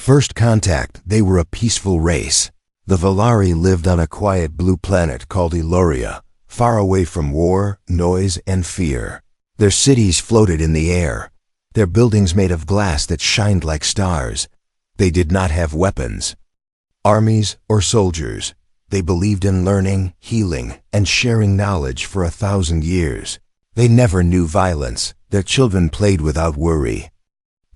first contact, they were a peaceful race. The Valari lived on a quiet blue planet called Eloria, far away from war, noise, and fear. Their cities floated in the air, their buildings made of glass that shined like stars. They did not have weapons, armies, or soldiers. They believed in learning, healing, and sharing knowledge for 1,000 years. They never knew violence. Their children played without worry.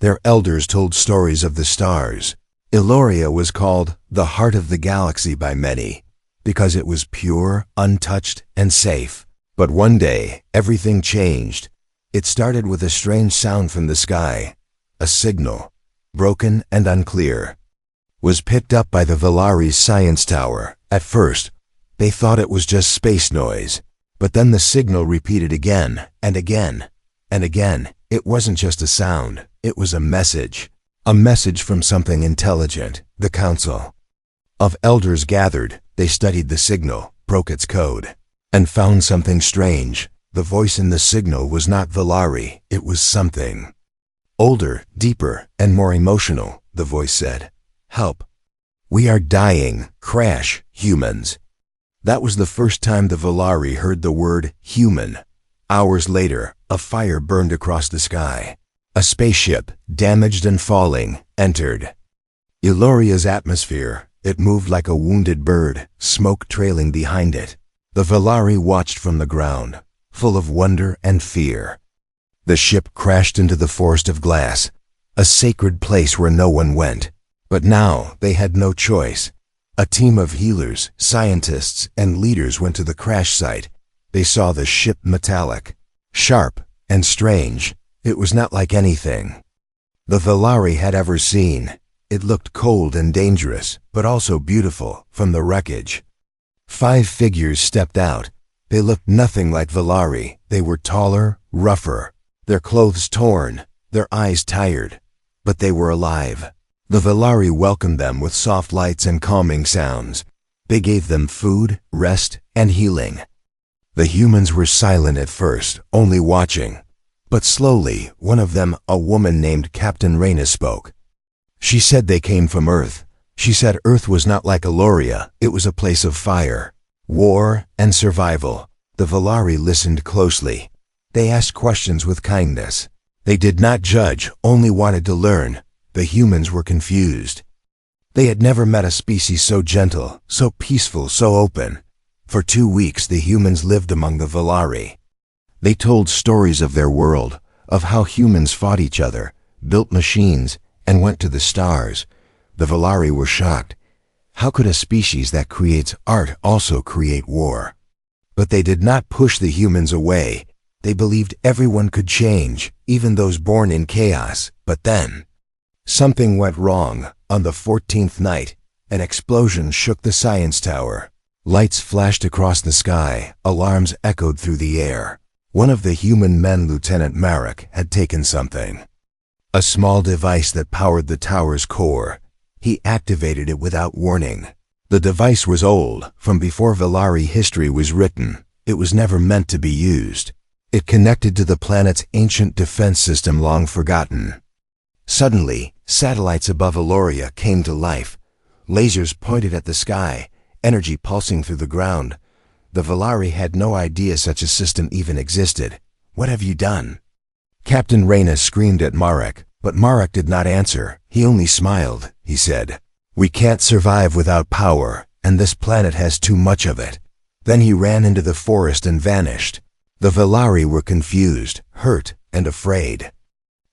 Their elders told stories of the stars. Eloria was called the heart of the galaxy by many, because it was pure, untouched, and safe. But one day, everything changed. It started with a strange sound from the sky. A signal, broken and unclear, was picked up by the Valari's science tower. At first, they thought it was just space noise. But then the signal repeated again and again and again. It wasn't just a sound, it was a message. A message from something intelligent. The council of elders gathered. They studied the signal, broke its code, and found something strange. The voice in the signal was not Valari, it was something older, deeper, and more emotional. The voice said, "Help. We are dying. Crash, humans." That was the first time the Valari heard the word human. Hours later, a fire burned across the sky. A spaceship, damaged and falling, entered Eloria's atmosphere. It moved like a wounded bird, smoke trailing behind it. The Valari watched from the ground, full of wonder and fear. The ship crashed into the forest of glass, a sacred place where no one went. But now they had no choice. A team of healers, scientists, and leaders went to the crash site. They saw the ship metallic, sharp, and strange. It was not like anything the Valari had ever seen. It looked cold and dangerous, but also beautiful, from the wreckage. 5 figures stepped out. They looked nothing like Valari. They were taller, rougher, their clothes torn, their eyes tired, but they were alive. The Valari welcomed them with soft lights and calming sounds. They gave them food, rest, and healing. The humans were silent at first, only watching. But slowly, one of them, a woman named Captain Reyna, spoke. She said they came from Earth. She said Earth was not like Eloria. It was a place of fire, war, and survival. The Valari listened closely. They asked questions with kindness. They did not judge, only wanted to learn. The humans were confused. They had never met a species so gentle, so peaceful, so open. For 2 weeks the humans lived among the Valari. They told stories of their world, of how humans fought each other, built machines, and went to the stars. The Valari were shocked. How could a species that creates art also create war? But they did not push the humans away. They believed everyone could change, even those born in chaos. But then, something went wrong. On the 14th night, an explosion shook the science tower. Lights flashed across the sky. Alarms echoed through the air. One of the human men, Lieutenant Marek, had taken something. A small device that powered the tower's core. He activated it without warning. The device was old, from before Valari history was written. It was never meant to be used. It connected to the planet's ancient defense system long forgotten. Suddenly, satellites above Eloria came to life. Lasers pointed at the sky, energy pulsing through the ground. The Valari had no idea such a system even existed. "What have you done?" Captain Reyna screamed at Marek, but Marek did not answer. He only smiled. He said, "We can't survive without power, and this planet has too much of it." Then he ran into the forest and vanished. The Valari were confused, hurt, and afraid.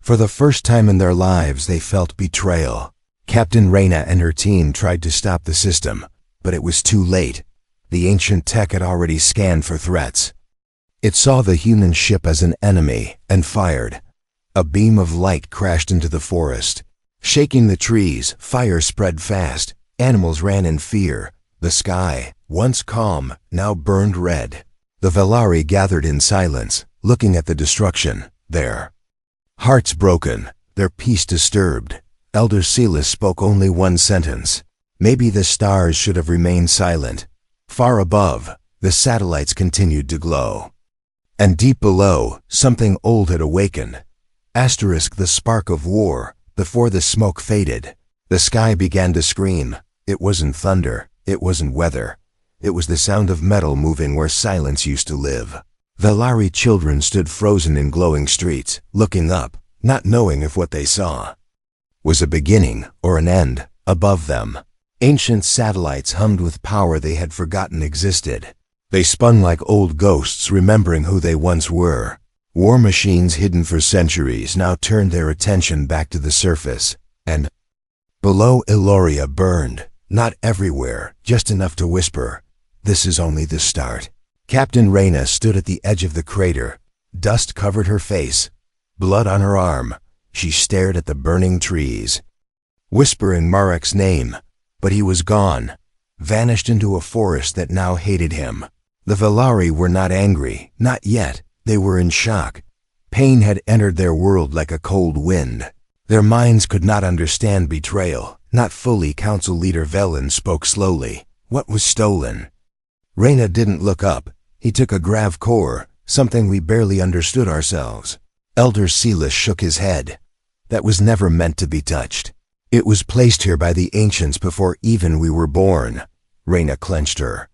For the first time in their lives, they felt betrayal. Captain Reyna and her team tried to stop the system, but it was too late. The ancient tech had already scanned for threats. It saw the human ship as an enemy and fired. A beam of light crashed into the forest. Shaking the trees, fire spread fast. Animals ran in fear. The sky, once calm, now burned red. The Valari gathered in silence, looking at the destruction, their hearts broken, their peace disturbed. Elder Silas spoke only one sentence. Maybe the stars should have remained silent. Far above, the satellites continued to glow. And deep below, something old had awakened. Asterisk, the spark of war. Before the smoke faded, The sky began to scream. It wasn't thunder, it wasn't weather. It was the sound of metal moving where silence used to live. Valari children stood frozen in glowing streets, looking up, not knowing if what they saw was a beginning or an end. Above them, ancient satellites hummed with power they had forgotten existed. They spun like old ghosts, remembering who they once were. War machines hidden for centuries now turned their attention back to the surface, and below Illoria burned, not everywhere, just enough to whisper, "This is only the start." Captain Reyna stood at the edge of the crater. Dust covered her face, blood on her arm. She stared at the burning trees, whispering Marek's name, but he was gone, vanished into a forest that now hated him. The Valari were not angry, not yet. They were in shock. Pain had entered their world like a cold wind. Their minds could not understand betrayal. Not fully. Council leader Velen spoke slowly. What was stolen? Reyna didn't look up. He took a grav core, something we barely understood ourselves. Elder Silas shook his head. That was never meant to be touched. It was placed here by the ancients before even we were born. Reyna clenched her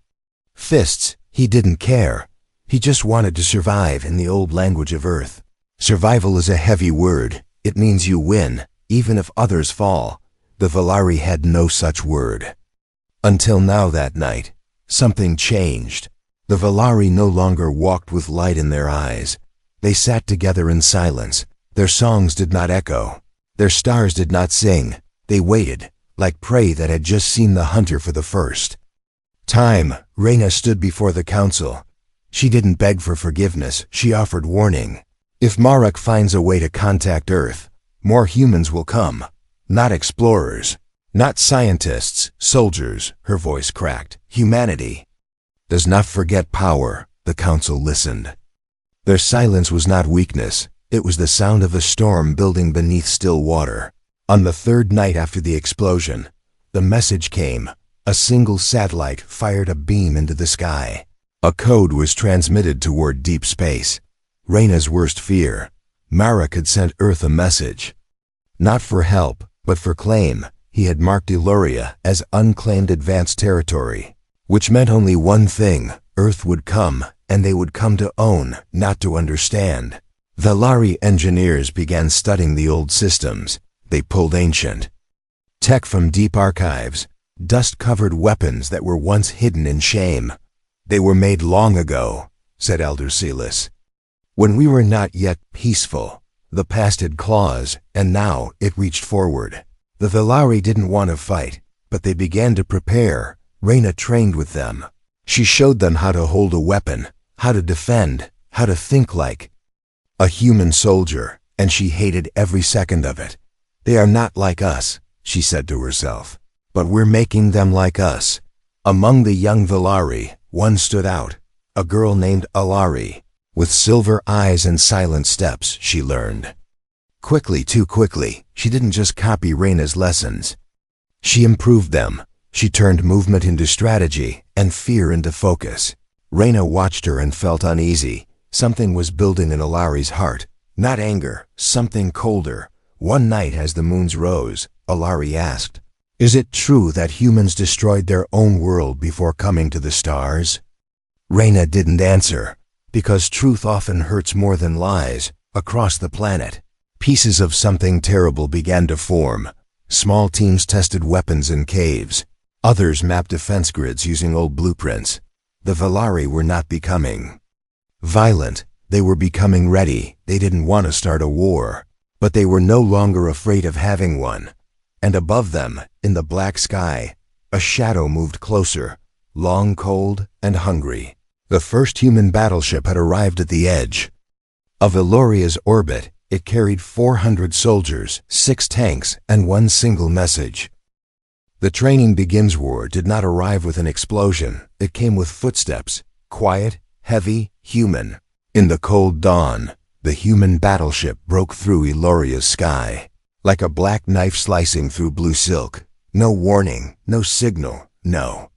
fists. He didn't care. He just wanted to survive in the old language of Earth. Survival is a heavy word. It means you win, even if others fall. The Valari had no such word. Until now that night, something changed. The Valari no longer walked with light in their eyes. They sat together in silence. Their songs did not echo. Their stars did not sing. They waited, like prey that had just seen the hunter for the first time. Reyna stood before the council. She didn't beg for forgiveness. She offered warning. If Marek finds a way to contact Earth, more humans will come. Not explorers. Not scientists. Soldiers. Her voice cracked. Humanity does not forget power. The council listened. Their silence was not weakness. It was the sound of a storm building beneath still water. On the third night after the explosion, the message came. A single satellite fired a beam into the sky. A code was transmitted toward deep space. Reyna's worst fear. Marek had sent Earth a message. Not for help, but for claim. He had marked Illoria as unclaimed advanced territory, which meant only one thing. Earth would come, and they would come to own, not to understand. Valari engineers began studying the old systems. They pulled ancient tech from deep archives, dust-covered weapons that were once hidden in shame. They were made long ago, said Elder Silas, when we were not yet peaceful. The past had claws, and now it reached forward. The Valari didn't want to fight, but they began to prepare. Reyna trained with them. She showed them how to hold a weapon, how to defend, how to think like a human soldier, and she hated every second of it. They are not like us, she said to herself, but we're making them like us. Among the young Valari, one stood out, a girl named Alari, with silver eyes and silent steps, she learned. Quickly, too quickly, she didn't just copy Reyna's lessons. She improved them. She turned movement into strategy and fear into focus. Reyna watched her and felt uneasy. Something was building in Alari's heart. Not anger, something colder. One night as the moons rose, Alari asked, "Is it true that humans destroyed their own world before coming to the stars?" Reyna didn't answer, because truth often hurts more than lies. Across the planet, pieces of something terrible began to form. Small teams tested weapons in caves. Others mapped defense grids using old blueprints. The Valari were not becoming violent. They were becoming ready. They didn't want to start a war, but they were no longer afraid of having one. And above them, in the black sky, a shadow moved closer, long, cold, and hungry. The first human battleship had arrived at the edge of Illoria's orbit. It carried 400 soldiers, 6 tanks, and one single message. The Training Begins war did not arrive with an explosion. It came with footsteps, quiet, heavy, human. In the cold dawn, the human battleship broke through Illoria's sky, like a black knife slicing through blue silk. No warning, no signal, no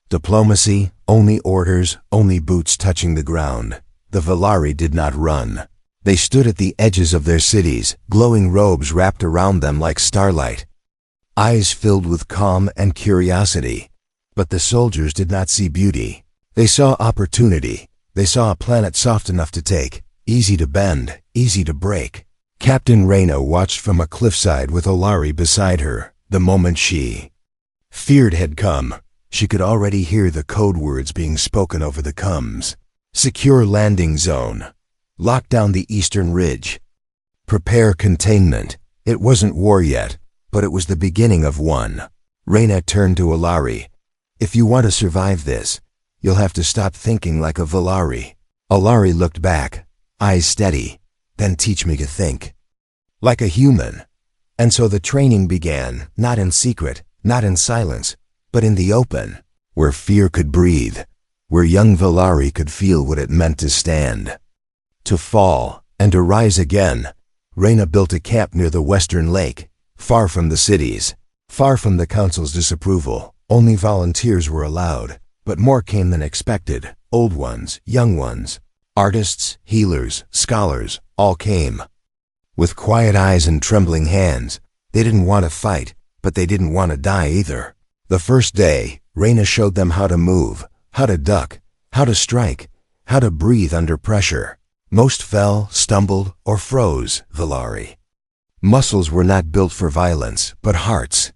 diplomacy, only orders, only boots touching the ground. The Valari did not run. They stood at the edges of their cities, glowing robes wrapped around them like starlight. eyes filled with calm and curiosity. But the soldiers did not see beauty. They saw opportunity. They saw a planet soft enough to take, easy to bend, easy to break. Captain Reyna watched from a cliffside with Olari beside her. The moment she feared had come, she could already hear the code words being spoken over the comms. Secure landing zone. Lock down the eastern ridge. Prepare containment. It wasn't war yet, but it was the beginning of one. Reyna turned to Olari. If you want to survive this, you'll have to stop thinking like a Valari. Olari looked back, eyes steady. Then teach me to think like a human. And so the training began, not in secret, not in silence, but in the open, where fear could breathe, where young Valari could feel what it meant to stand, to fall, and to rise again. Reyna built a camp near the western lake, far from the cities, far from the council's disapproval. Only volunteers were allowed, but more came than expected. Old ones, young ones, artists, healers, scholars, all came. With quiet eyes and trembling hands. They didn't want to fight, but they didn't want to die either. The first day, Reyna showed them how to move, how to duck, how to strike, how to breathe under pressure. Most fell, stumbled, or froze, Valari. Muscles were not built for violence, but hearts.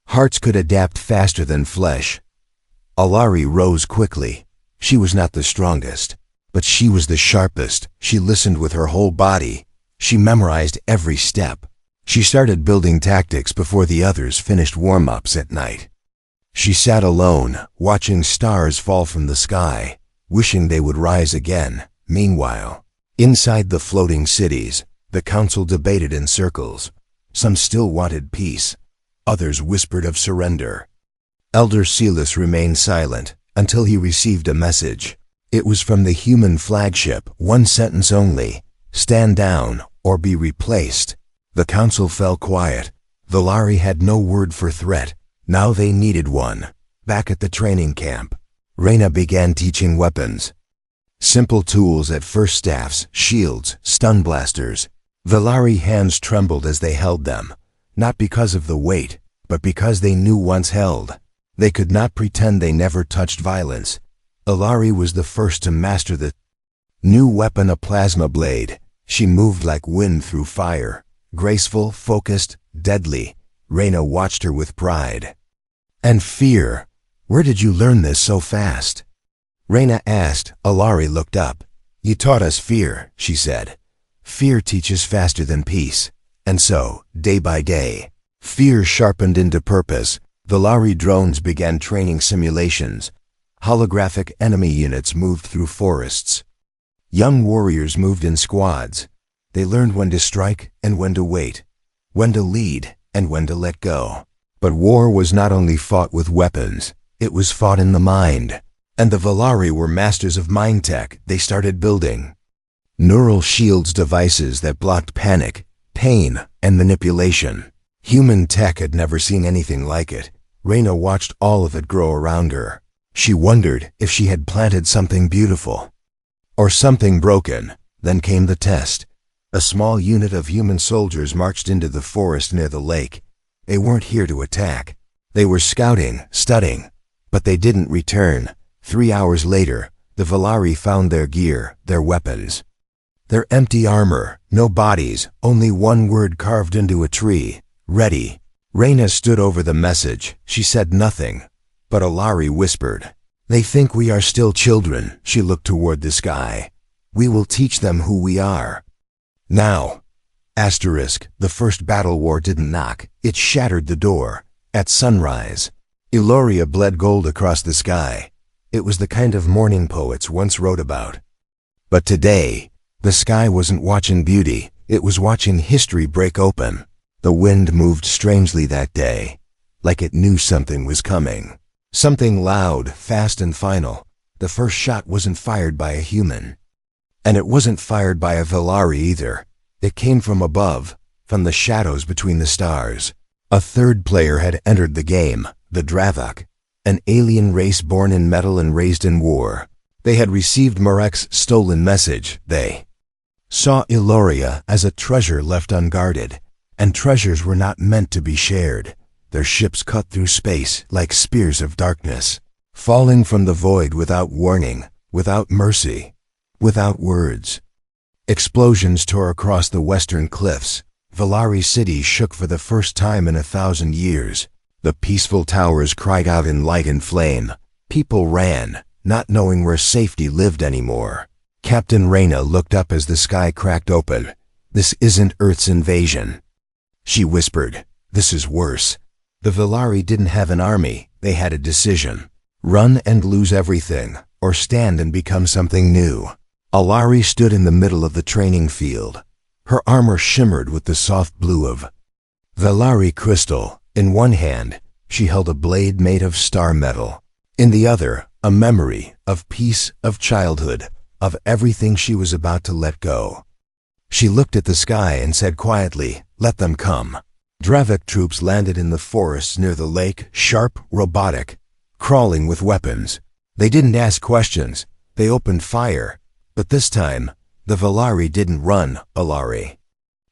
Hearts could adapt faster than flesh. Olari rose quickly. She was not the strongest, but she was the sharpest. She listened with her whole body. She memorized every step. She started building tactics before the others finished warm-ups at night. She sat alone, watching stars fall from the sky, wishing they would rise again. Meanwhile, inside the floating cities, the council debated in circles. Some still wanted peace. Others whispered of surrender. Elder Silas remained silent until he received a message. It was from the human flagship, one sentence only: stand down or be replaced. The council fell quiet. Valari had no word for threat. Now they needed one. Back at the training camp, Reyna began teaching weapons. Simple tools at first: staffs, shields, stun blasters. Valari hands trembled as they held them, not because of the weight, but because they knew once held. They could not pretend they never touched violence. Olari was the first to master the new weapon, a plasma blade. She moved like wind through fire, graceful, focused, deadly. Reyna watched her with pride and fear. Where did you learn this so fast? Reyna asked. Olari looked up. You taught us fear, she said. Fear teaches faster than peace. And so, day by day, fear sharpened into purpose. Valari drones began training simulations. Holographic enemy units moved through forests. Young warriors moved in squads. They learned when to strike and when to wait, when to lead and when to let go. But war was not only fought with weapons, it was fought in the mind. And the Valari were masters of mind tech. They started building neural shields, devices that blocked panic, pain, and manipulation. Human tech had never seen anything like it. Reyna watched all of it grow around her. She wondered if she had planted something beautiful or something broken. Then came the test. A small unit of human soldiers marched into the forest near the lake. They weren't here to attack. They were scouting, studying, but they didn't return. 3 hours later, the Valari found their gear, their weapons, their empty armor, no bodies, only one word carved into a tree: ready. Reyna stood over the message. She said nothing, but Olari whispered, they think we are still children. She looked toward the sky. We will teach them who we are. Now, the first battle war didn't knock. It shattered the door. At sunrise, Eloria bled gold across the sky. It was the kind of morning poets once wrote about. But today, the sky wasn't watching beauty. It was watching history break open. The wind moved strangely that day, like it knew something was coming. Something loud, fast, and final. The first shot wasn't fired by a human. And it wasn't fired by a Valari either. It came from above, from the shadows between the stars. A third player had entered the game, the Dravok, an alien race born in metal and raised in war. They had received Marek's stolen message. They saw Eloria as a treasure left unguarded, and treasures were not meant to be shared. their ships cut through space like spears of darkness, falling from the void without warning, without mercy, without words. Explosions tore across the western cliffs. Valari City shook for the first time in 1,000 years. The peaceful towers cried out in light and flame. People ran, not knowing where safety lived anymore. Captain Reyna looked up as the sky cracked open. "This isn't Earth's invasion," she whispered. "This is worse." The Valari didn't have an army, they had a decision. Run and lose everything, or stand and become something new. Alari stood in the middle of the training field. Her armor shimmered with the soft blue of Valari crystal. In one hand, she held a blade made of star metal. In the other, a memory of peace, of childhood, of everything she was about to let go. She looked at the sky and said quietly, "Let them come." Dravik troops landed in the forests near the lake, sharp, robotic, crawling with weapons. They didn't ask questions, they opened fire. But this time, the Valari didn't run. Alari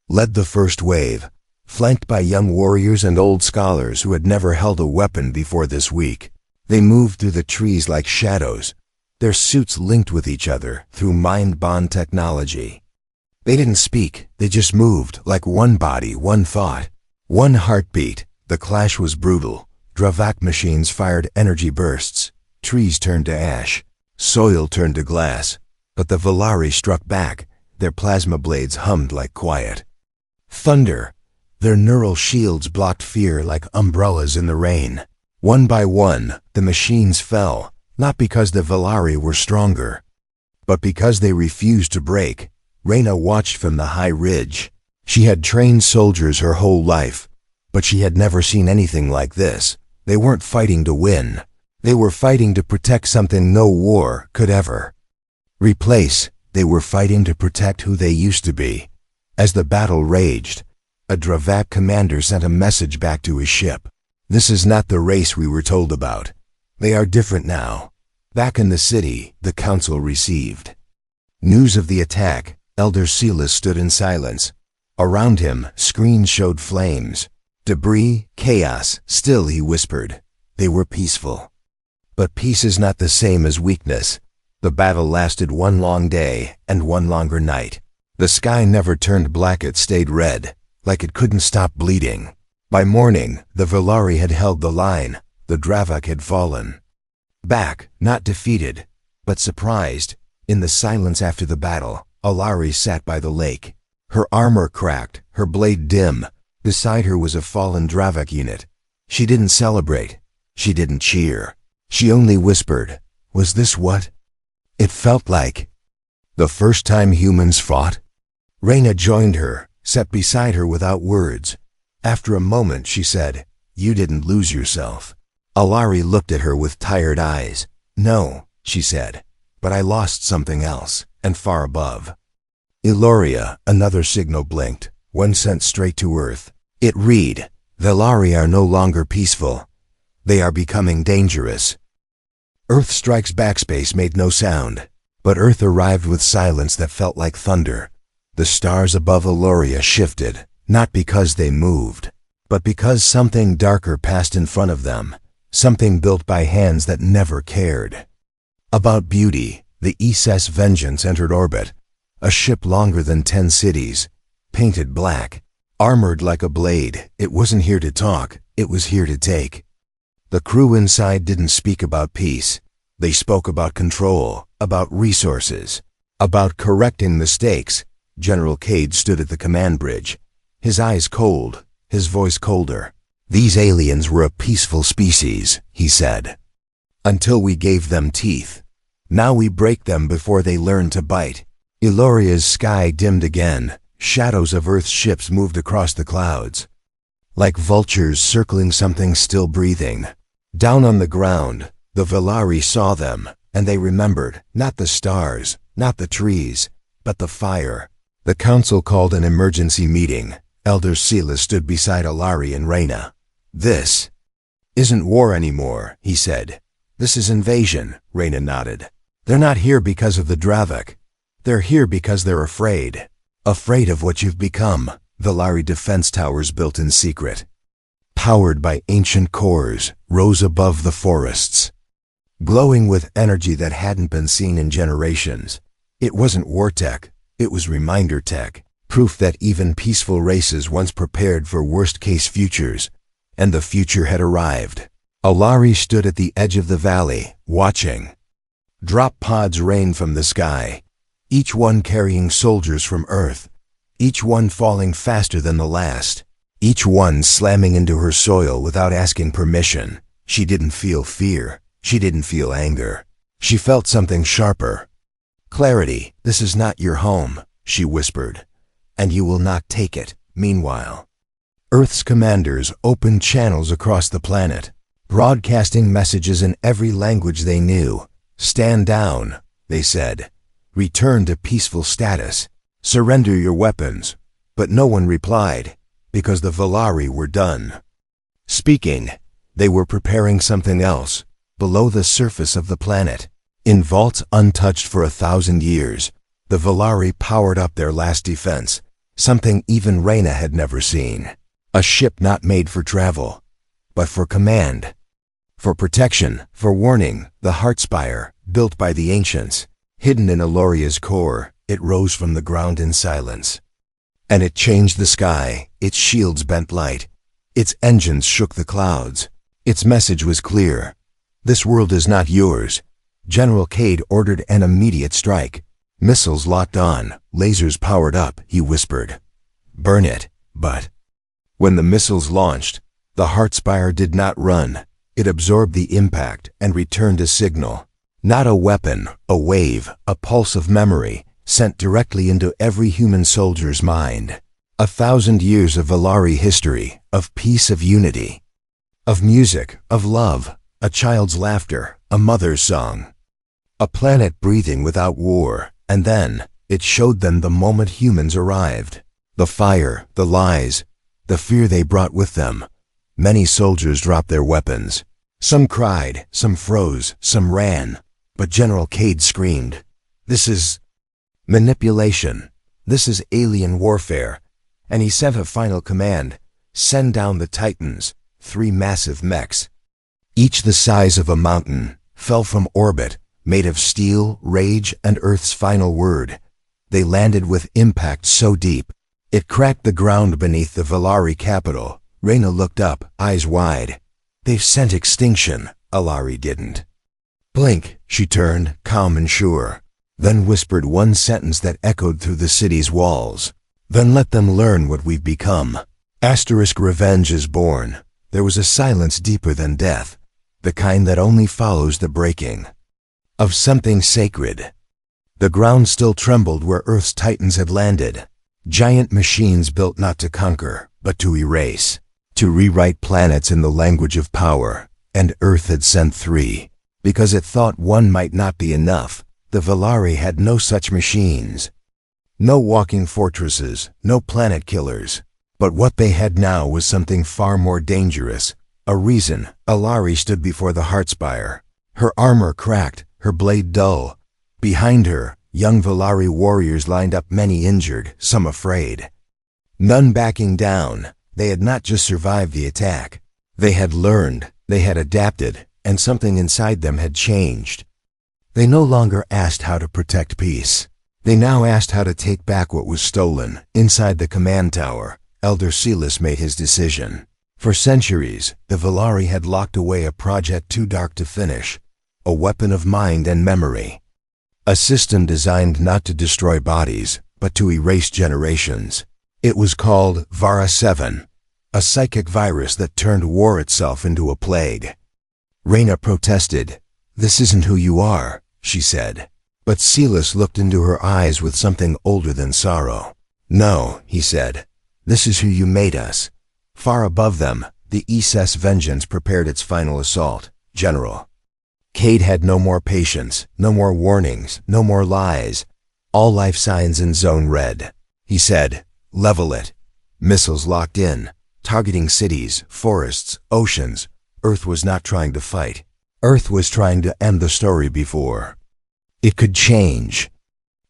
led the first wave, flanked by young warriors and old scholars who had never held a weapon before this week. They moved through the trees like shadows, their suits linked with each other through mind bond technology. They didn't speak, they just moved like one body, one thought, one heartbeat. The clash was brutal. Dravak machines fired energy bursts. Trees turned to ash. Soil turned to glass. But the Valari struck back. Their plasma blades hummed like quiet thunder. Their neural shields blocked fear like umbrellas in the rain. One by one, the machines fell, not because the Valari were stronger, but because they refused to break. Reyna watched from the high ridge. She had trained soldiers her whole life, but she had never seen anything like this. They weren't fighting to win. They were fighting to protect something no war could ever replace. They were fighting to protect who they used to be. As the battle raged, a Dravak commander sent a message back to his ship. "This is not the race we were told about. They are different now." Back in the city, the council received news of the attack. Elder Silas stood in silence. Around him, screens showed flames, debris, chaos. Still, he whispered, "They were peaceful." But peace is not the same as weakness. The battle lasted one long day and one longer night. The sky never turned black, it stayed red, like it couldn't stop bleeding. By morning, the Valari had held the line. The Dravak had fallen back, not defeated, but surprised. In the silence after the battle, Alari sat by the lake. Her armor cracked, her blade dim. Beside her was a fallen Dravak unit. She didn't celebrate. She didn't cheer. She only whispered, "Was this what it felt like the first time humans fought?" Reyna joined her, sat beside her without words. After a moment she said, "You didn't lose yourself." Alari looked at her with tired eyes. "No," she said, "but I lost something else, and far above." Eloria, another signal blinked, one sent straight to Earth. It read, "Valari are no longer peaceful. They are becoming dangerous." Earth strikes backspace made no sound, but Earth arrived with silence that felt like thunder. The stars above Eloria shifted, not because they moved, but because something darker passed in front of them, something built by hands that never cared about beauty. The SS Vengeance entered orbit, a ship longer than 10 cities, painted black, armored like a blade. It wasn't here to talk, it was here to take. The crew inside didn't speak about peace. They spoke about control, about resources, about correcting mistakes. General Cade stood at the command bridge, his eyes cold, his voice colder. "These aliens were a peaceful species," he said, "until we gave them teeth. Now we break them before they learn to bite." Eloria's sky dimmed again. Shadows of Earth's ships moved across the clouds, like vultures circling something still breathing. Down on the ground, the Valari saw them, and they remembered, not the stars, not the trees, but the fire. The council called an emergency meeting. Elder Silas stood beside Alari and Reyna. "This isn't war anymore," he said. "This is invasion." Reyna nodded. "They're not here because of the Dravak. They're here because they're afraid. Afraid of what you've become." Valari defense towers built in secret, powered by ancient cores, rose above the forests, glowing with energy that hadn't been seen in generations. It wasn't war tech, it was reminder tech, proof that even peaceful races once prepared for worst-case futures, and the future had arrived. Alari stood at the edge of the valley, watching. Drop pods rained from the sky, each one carrying soldiers from Earth, each one falling faster than the last, each one slamming into her soil without asking permission. She didn't feel fear. She didn't feel anger. She felt something sharper. "Clarity, this is not your home," she whispered, "and you will not take it." Meanwhile, Earth's commanders opened channels across the planet, broadcasting messages in every language they knew. "Stand down," they said. "Return to peaceful status. Surrender your weapons." But no one replied, because the Valari were done speaking. They were preparing something else, below the surface of the planet. In vaults untouched for 1,000 years, the Valari powered up their last defense, something even Reyna had never seen. A ship not made for travel, but for command, for protection, for warning. The Heartspire, built by the ancients, hidden in Eloria's core, it rose from the ground in silence. And it changed the sky. Its shields bent light. Its engines shook the clouds. Its message was clear. "This world is not yours." General Cade ordered an immediate strike. Missiles locked on, lasers powered up, he whispered. "Burn it." But when the missiles launched, the Heartspire did not run. It absorbed the impact and returned a signal. Not a weapon, a wave, a pulse of memory, sent directly into every human soldier's mind. 1,000 years of Valari history, of peace, of unity, of music, of love, a child's laughter, a mother's song. A planet breathing without war, and then it showed them the moment humans arrived. The fire, the lies, the fear they brought with them. Many soldiers dropped their weapons. Some cried, some froze, some ran. But General Cade screamed, "This is manipulation. This is alien warfare." And he sent a final command: "Send down the Titans." 3 massive mechs, each the size of a mountain, fell from orbit, made of steel, rage, and Earth's final word. They landed with impact so deep, it cracked the ground beneath the Valari capital. Reyna looked up, eyes wide. "They've sent extinction." Alari didn't blink. She turned, calm and sure, then whispered one sentence that echoed through the city's walls. "Then let them learn what we've become." Revenge is born. There was a silence deeper than death, the kind that only follows the breaking of something sacred. The ground still trembled where Earth's Titans had landed. Giant machines built not to conquer, but to erase, to rewrite planets in the language of power. And Earth had sent 3, because it thought one might not be enough. The Valari had no such machines. No walking fortresses, no planet killers. But what they had now was something far more dangerous. A reason. Alari stood before the Heartspire. Her armor cracked, her blade dull. Behind her, young Valari warriors lined up, many injured, some afraid. None backing down. They had not just survived the attack. They had learned, they had adapted, and something inside them had changed. They no longer asked how to protect peace. They now asked how to take back what was stolen. Inside the command tower, Elder Silas made his decision. For centuries, the Valari had locked away a project too dark to finish, a weapon of mind and memory. A system designed not to destroy bodies, but to erase generations. It was called Vara-7, a psychic virus that turned war itself into a plague. Reyna protested. "This isn't who you are," she said. But Silas looked into her eyes with something older than sorrow. "No," he said. "This is who you made us." Far above them, the SS Vengeance prepared its final assault. General Cade had no more patience, no more warnings, no more lies. All life signs in Zone Red. He said, "Level it." Missiles locked in, targeting cities, forests, oceans. Earth was not trying to fight. Earth was trying to end the story before it could change.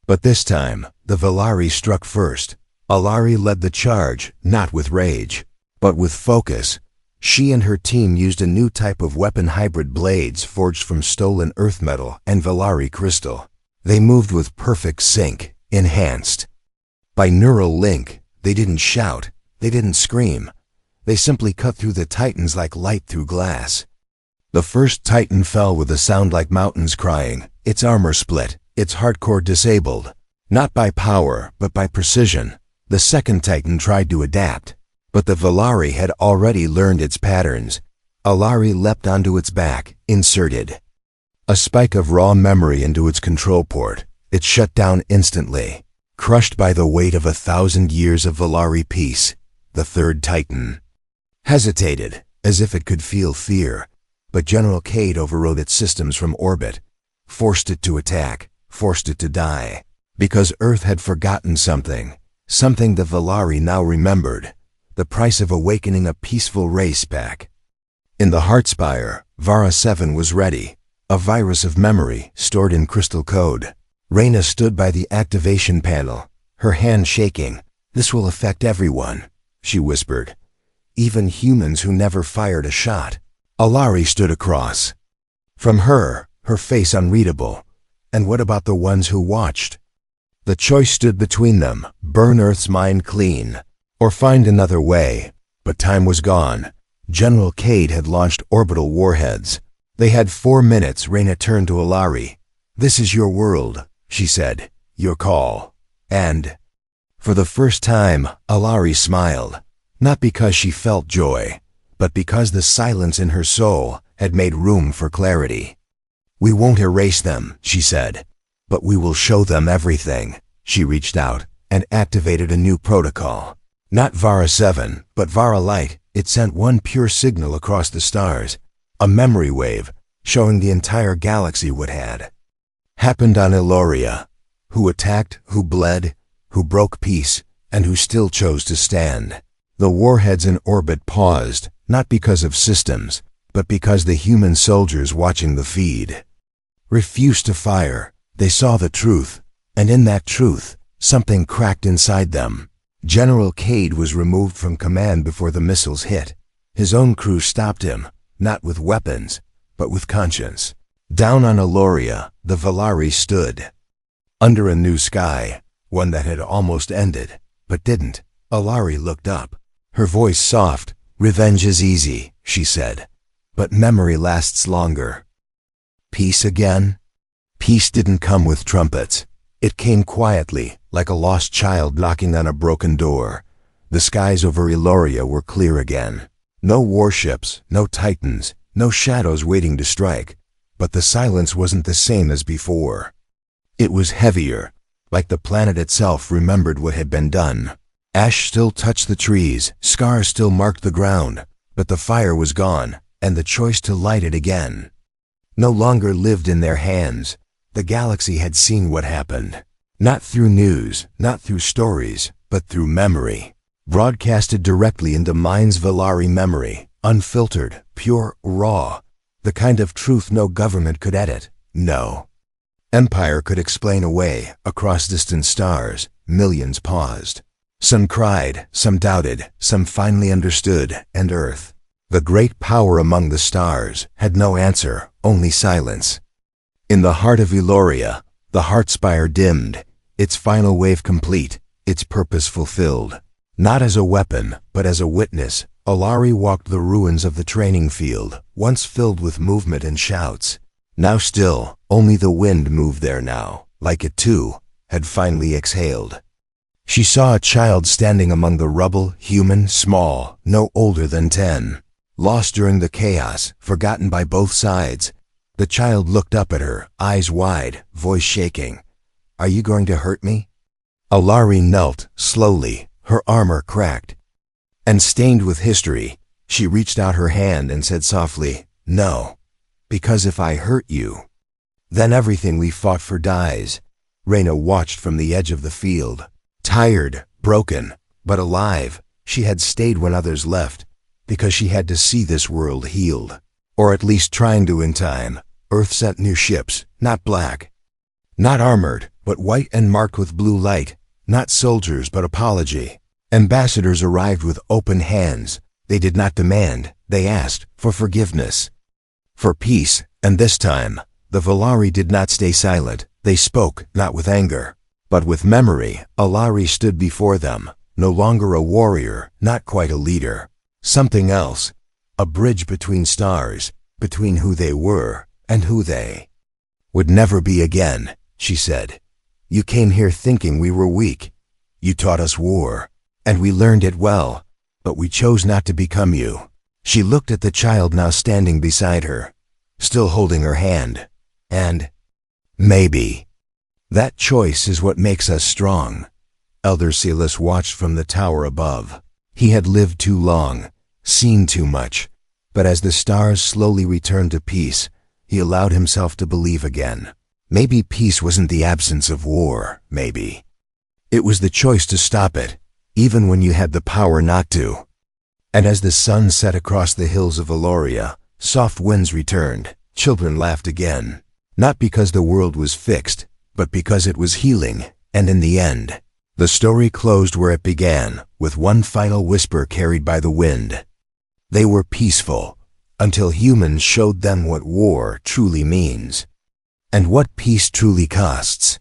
But this time, the Valari struck first. Alari led the charge, not with rage, but with focus. She and her team used a new type of weapon, hybrid blades forged from stolen earth metal and Valari crystal. They moved with perfect sync, enhanced by neural link. They didn't shout, they didn't scream. They simply cut through the Titans like light through glass. The first Titan fell with a sound like mountains crying, its armor split, its hardcore disabled. Not by power, but by precision. The second Titan tried to adapt, but the Valari had already learned its patterns. Alari leapt onto its back, inserted a spike of raw memory into its control port. It shut down instantly, crushed by the weight of 1,000 years of Valari peace. The third Titan hesitated, as if it could feel fear, but General Cade overrode its systems from orbit, forced it to attack, forced it to die. Because Earth had forgotten something the Valari now remembered, the price of awakening a peaceful race back. In the Heartspire, Vara 7 was ready, a virus of memory stored in crystal code. Reyna stood by the activation panel, her hand shaking. "This will affect everyone," she whispered. "Even humans who never fired a shot." Alari stood across from her, her face unreadable. And what about the ones who watched? The choice stood between them: burn Earth's mind clean, or find another way. But time was gone. General Cade had launched orbital warheads. They had 4 minutes. Reyna turned to Alari. "This is your world," she said. "Your call." And for the first time, Alari smiled, not because she felt joy, but because the silence in her soul had made room for clarity. "We won't erase them," she said, "but we will show them everything." She reached out and activated a new protocol. Not Vara 7, but Vara Light. It sent one pure signal across the stars, a memory wave showing the entire galaxy what had happened on Eloria, who attacked, who bled, who broke peace, and who still chose to stand. The warheads in orbit paused, not because of systems, but because the human soldiers watching the feed refused to fire. They saw the truth, and in that truth, something cracked inside them. General Cade was removed from command before the missiles hit. His own crew stopped him, not with weapons, but with conscience. Down on Eloria, the Valari stood under a new sky, one that had almost ended, but didn't. Alari looked up, her voice soft. "Revenge is easy," she said, "but memory lasts longer." Peace again? Peace didn't come with trumpets. It came quietly, like a lost child knocking on a broken door. The skies over Eloria were clear again. No warships, no Titans, no shadows waiting to strike. But the silence wasn't the same as before. It was heavier, like the planet itself remembered what had been done. Ash still touched the trees, scars still marked the ground, but the fire was gone, and the choice to light it again no longer lived in their hands. The galaxy had seen what happened. Not through news, not through stories, but through memory. Broadcasted directly into minds. Valari memory, unfiltered, pure, raw. The kind of truth no government could edit, no empire could explain away. Across distant stars, millions paused. Some cried, some doubted, some finally understood, and Earth, the great power among the stars, had no answer, only silence. In the heart of Eloria, the Heartspire dimmed, its final wave complete, its purpose fulfilled. Not as a weapon, but as a witness, Alari walked the ruins of the training field, once filled with movement and shouts. Now still, only the wind moved there now, like it too had finally exhaled. She saw a child standing among the rubble, human, small, no older than 10. Lost during the chaos, forgotten by both sides. The child looked up at her, eyes wide, voice shaking. "Are you going to hurt me?" Alari knelt, slowly, her armor cracked and stained with history. She reached out her hand and said softly, "No, because if I hurt you, then everything we fought for dies." Reyna watched from the edge of the field. Tired, broken, but alive, she had stayed when others left, because she had to see this world healed. Or at least trying to in time. Earth sent new ships, not black, not armored, but white and marked with blue light. Not soldiers, but apology. Ambassadors arrived with open hands. They did not demand, They asked for forgiveness, for peace, and this time, the Valari did not stay silent. They spoke, not with anger, but with memory. Alari stood before them, no longer a warrior, not quite a leader. Something else, a bridge between stars, between who they were and who they would never be again. She said, "You came here thinking we were weak. You taught us war, and we learned it well, but we chose not to become you." She looked at the child now standing beside her, still holding her hand, and maybe that choice is what makes us strong. Elder Silas watched from the tower above. He had lived too long, seen too much, but as the stars slowly returned to peace, he allowed himself to believe again. Maybe peace wasn't the absence of war, maybe it was the choice to stop it, even when you had the power not to. And as the sun set across the hills of Eloria, soft winds returned. Children laughed again, not because the world was fixed, but because it was healing, and in the end, the story closed where it began, with one final whisper carried by the wind. They were peaceful, until humans showed them what war truly means, and what peace truly costs.